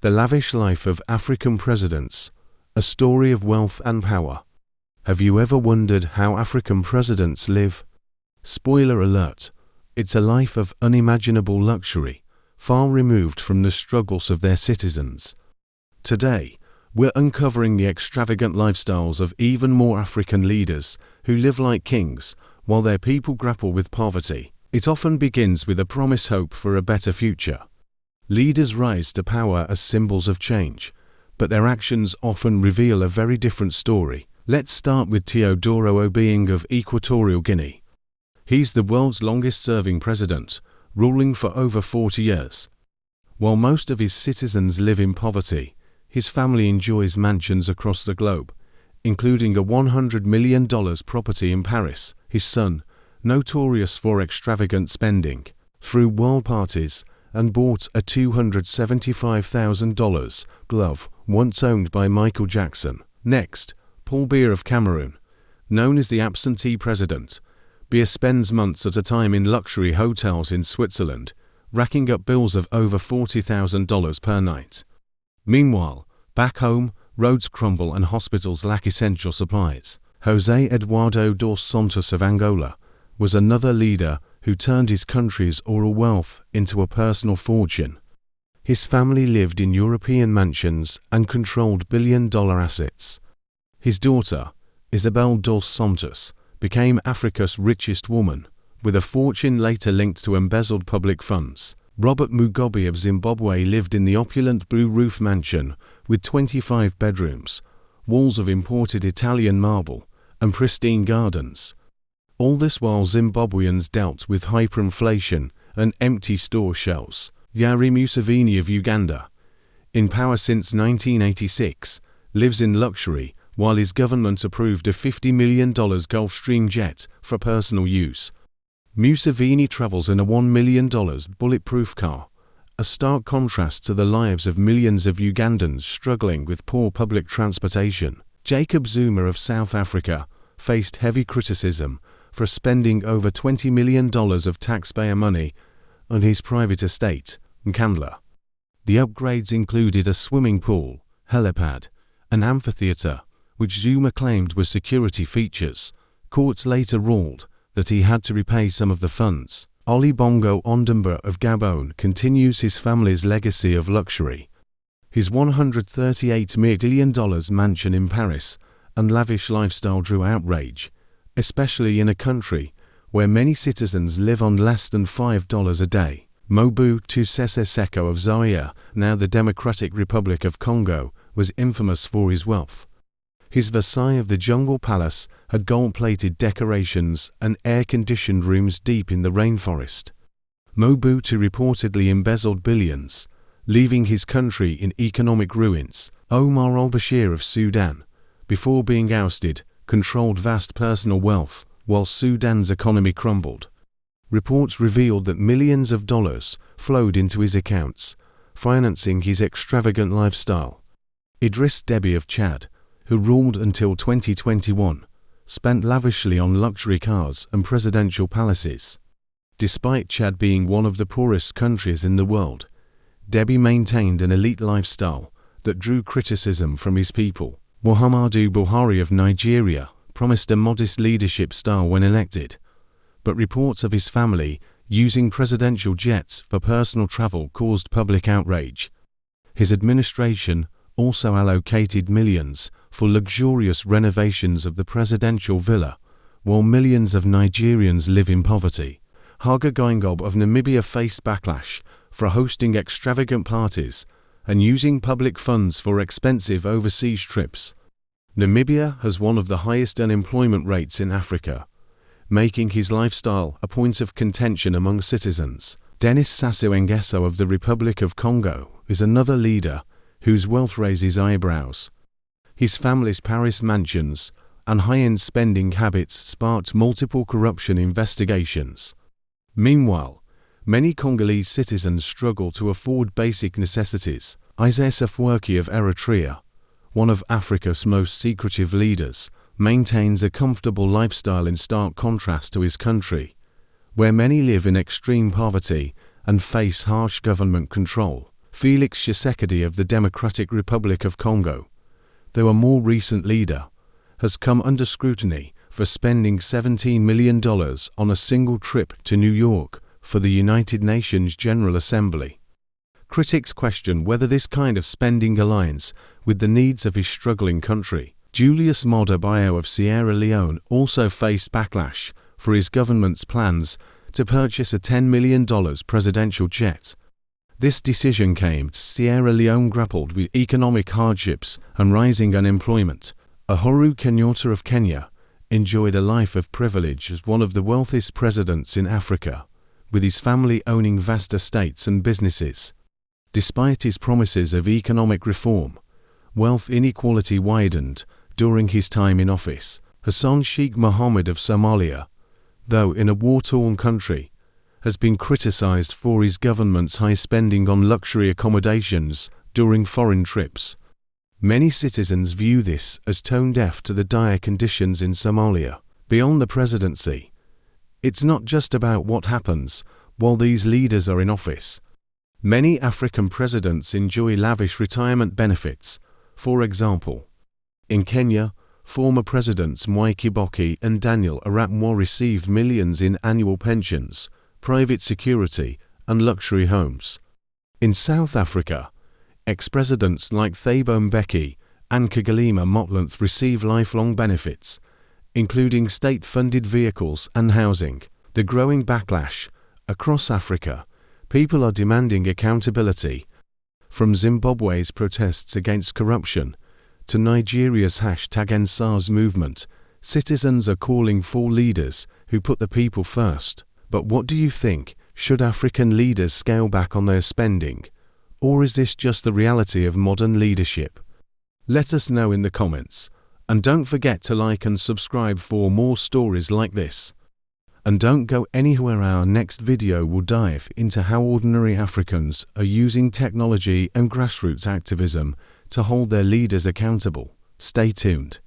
The Lavish Life of African Presidents, a story of wealth and power. Have you ever wondered how African presidents live? Spoiler alert, it's a life of unimaginable luxury, far removed from the struggles of their citizens. Today, we're uncovering the extravagant lifestyles of even more African leaders who live like kings while their people grapple with poverty. It often begins with a promised hope for a better future. Leaders rise to power as symbols of change, but their actions often reveal a very different story. Let's start with Teodoro Obiang of Equatorial Guinea. He's the world's longest-serving president, ruling for over 40 years. While most of his citizens live in poverty, his family enjoys mansions across the globe, including a $100 million property in Paris. His son, notorious for extravagant spending, threw world parties and bought a $275,000 glove once owned by Michael Jackson. Next, Paul Biya of Cameroon. Known as the absentee president, Biya spends months at a time in luxury hotels in Switzerland, racking up bills of over $40,000 per night. Meanwhile, back home, roads crumble and hospitals lack essential supplies. José Eduardo dos Santos of Angola was another leader who turned his country's oil wealth into a personal fortune. His family lived in European mansions and controlled billion-dollar assets. His daughter, Isabel dos Santos, became Africa's richest woman, with a fortune later linked to embezzled public funds. Robert Mugabe of Zimbabwe lived in the opulent blue roof mansion with 25 bedrooms, walls of imported Italian marble, and pristine gardens. All this while Zimbabweans dealt with hyperinflation and empty store shelves. Yoweri Museveni of Uganda, in power since 1986, lives in luxury while his government approved a $50 million Gulfstream jet for personal use. Museveni travels in a $1 million bulletproof car, a stark contrast to the lives of millions of Ugandans struggling with poor public transportation. Jacob Zuma of South Africa faced heavy criticism for spending over $20 million of taxpayer money on his private estate, Nkandla. The upgrades included a swimming pool, helipad, an amphitheatre, which Zuma claimed were security features. Courts later ruled that he had to repay some of the funds. Ali Bongo Ondimba of Gabon continues his family's legacy of luxury. His $138 million mansion in Paris and lavish lifestyle drew outrage, especially in a country where many citizens live on less than $5 a day. Mobutu Sese Seko of Zaire, now the Democratic Republic of Congo, was infamous for his wealth. His Versailles of the Jungle Palace had gold-plated decorations and air-conditioned rooms deep in the rainforest. Mobutu reportedly embezzled billions, leaving his country in economic ruins. Omar al-Bashir of Sudan, before being ousted, controlled vast personal wealth while Sudan's economy crumbled. Reports revealed that millions of dollars flowed into his accounts, financing his extravagant lifestyle. Idriss Déby of Chad, who ruled until 2021, spent lavishly on luxury cars and presidential palaces. Despite Chad being one of the poorest countries in the world, Déby maintained an elite lifestyle that drew criticism from his people. Muhammadu Buhari of Nigeria promised a modest leadership style when elected, but reports of his family using presidential jets for personal travel caused public outrage. His administration also allocated millions for luxurious renovations of the presidential villa, while millions of Nigerians live in poverty. Haga Geingob of Namibia faced backlash for hosting extravagant parties and using public funds for expensive overseas trips. Namibia has one of the highest unemployment rates in Africa, making his lifestyle a point of contention among citizens. Denis Sassou Nguesso of the Republic of Congo is another leader whose wealth raises eyebrows. His family's Paris mansions and high-end spending habits sparked multiple corruption investigations. Meanwhile, many Congolese citizens struggle to afford basic necessities. Isaias Afwerki of Eritrea, one of Africa's most secretive leaders, maintains a comfortable lifestyle in stark contrast to his country, where many live in extreme poverty and face harsh government control. Felix Tshisekedi of the Democratic Republic of Congo, though a more recent leader, has come under scrutiny for spending $17 million on a single trip to New York for the United Nations General Assembly. Critics question whether this kind of spending aligns with the needs of his struggling country. Julius Maada Bio of Sierra Leone also faced backlash for his government's plans to purchase a $10 million presidential jet. This decision came as Sierra Leone grappled with economic hardships and rising unemployment. Uhuru Kenyatta of Kenya enjoyed a life of privilege as one of the wealthiest presidents in Africa, with his family owning vast estates and businesses. Despite his promises of economic reform, wealth inequality widened during his time in office. Hassan Sheikh Mohammed of Somalia, though in a war-torn country, has been criticized for his government's high spending on luxury accommodations during foreign trips. Many citizens view this as tone-deaf to the dire conditions in Somalia. Beyond the presidency, it's not just about what happens while these leaders are in office. Many African presidents enjoy lavish retirement benefits. For example, in Kenya, former presidents Mwai Kibaki and Daniel Arap Moi received millions in annual pensions, private security, and luxury homes. In South Africa, ex-presidents like Thabo Mbeki and Kgalema Motlanthe receive lifelong benefits, including state-funded vehicles and housing. The growing backlash across Africa, people are demanding accountability. From Zimbabwe's protests against corruption to Nigeria's #EndSARS movement, citizens are calling for leaders who put the people first. But what do you think? Should African leaders scale back on their spending? Or is this just the reality of modern leadership? Let us know in the comments. And don't forget to like and subscribe for more stories like this. And don't go anywhere, our next video will dive into how ordinary Africans are using technology and grassroots activism to hold their leaders accountable. Stay tuned.